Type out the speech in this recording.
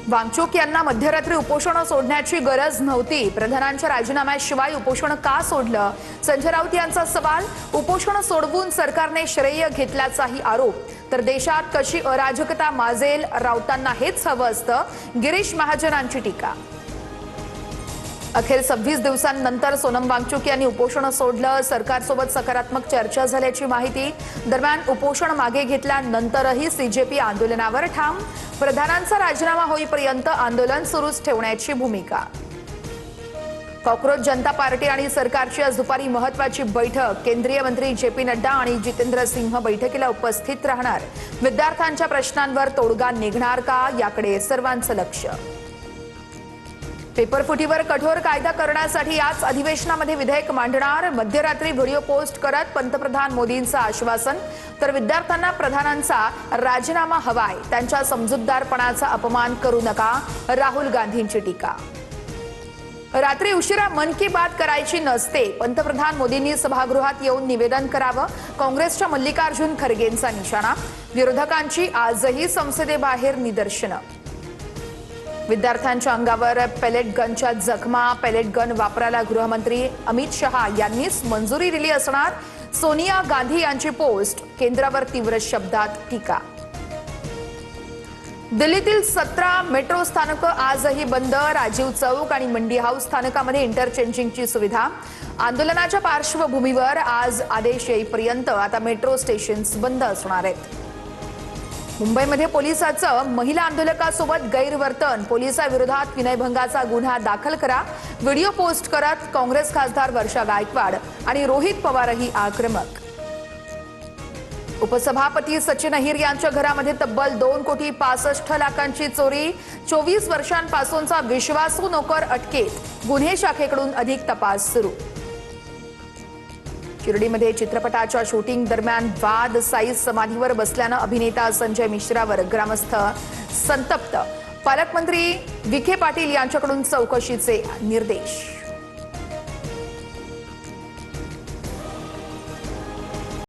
वांगचूक यांना मध्यरात्री उपोषण सोडण्याची गरज नव्हती। प्रधानांच्या राजीनाम्याशिवाय उपोषण का सोडलं? संजय राऊत यांचा सवाल। उपोषण सोडवून सरकारने श्रेय घेतल्याचाही आरोप। तर देशात कशी अराजकता माजेल, राऊतांना हेच हवं असतं, गिरीश महाजनांची टीका। अखेर 26 दिवसांनंतर सोनम वांगचूक यांनी उपोषण सोडलं। सरकारसोबत सकारात्मक चर्चा झाल्याची माहिती। दरम्यान उपोषण मागे घेतल्यानंतरही सीजेपी आंदोलनावर ठाम। प्रधानांचा राजीनामा होईपर्यंत आंदोलन सुरूच ठेवण्याची भूमिका। कॉकरोच जनता पार्टी आणि सरकारची आज दुपारी महत्त्वाची बैठक। केंद्रीय मंत्री जे.पी. नड्डा आणि जितेंद्र सिंह बैठकीला उपस्थित राहणार। विद्यार्थ्यांच्या प्रश्नांवर तोडगा निघणार का, याकडे सर्वांचं लक्ष। पेपरफुटीवर कठोर कायदा करण्यासाठी याच अधिवेशनामध्ये विधेयक मांडणार। मध्यरात्री व्हिडिओ पोस्ट करत पंतप्रधान मोदींचं आश्वासन। तर विद्यार्थ्यांना प्रधानांचा राजीनामा हवाय, त्यांच्या समजूतदारपणाचा अपमान करू नका, राहुल गांधींची टीका। रात्री उशिरा मन की बात करायची नसते, पंतप्रधान मोदींनी सभागृहात येऊन निवेदन करावं, काँग्रेसच्या मल्लिकार्जुन खरगेंचा निशाणा। विरोधकांची आजही संसदेबाहेर निदर्शनं। विद्यार्थ्यांच्या अंगावर पेलेट गनच्या जखमा। पेलेट गन वापरायला गृहमंत्री अमित शहा यांनीच मंजुरी दिली असणार। सोनिया गांधी यांची पोस्ट। केंद्रावर तीव्र शब्दात टीका। दिल्लीतील 17 मेट्रो स्थानकं आजही बंद। राजीव चौक आणि मंडी हाऊस स्थानकामध्ये इंटरचेंजिंगची सुविधा। आंदोलनाच्या पार्श्वभूमीवर आज आदेश येईपर्यंत आता मेट्रो स्टेशन्स बंद असणार आहेत। मुंबईमध्ये पोलिसाचं महिला आंदोलकासोबत गैरवर्तन। पोलिसाविरोधात विनयभंगाचा गुन्हा दाखल करा। व्हिडिओ पोस्ट करत काँग्रेस खासदार वर्षा गायकवाड आणि रोहित पवारही आक्रमक। उपसभापती सचिन अहिर यांच्या घरामध्ये तब्बल 2,65,00,000 चोरी। 24 वर्षांपासूनचा विश्वासू नोकर अटकेत। गुन्हे शाखेकडून अधिक तपास सुरू। शिर्डीमध्ये चित्रपटाच्या शूटिंग दरम्यान वाद। साई समाधीवर बसल्यानं अभिनेता संजय मिश्रावर ग्रामस्थ संतप्त। पालकमंत्री विखे पाटील यांच्याकडून चौकशीचे निर्देश।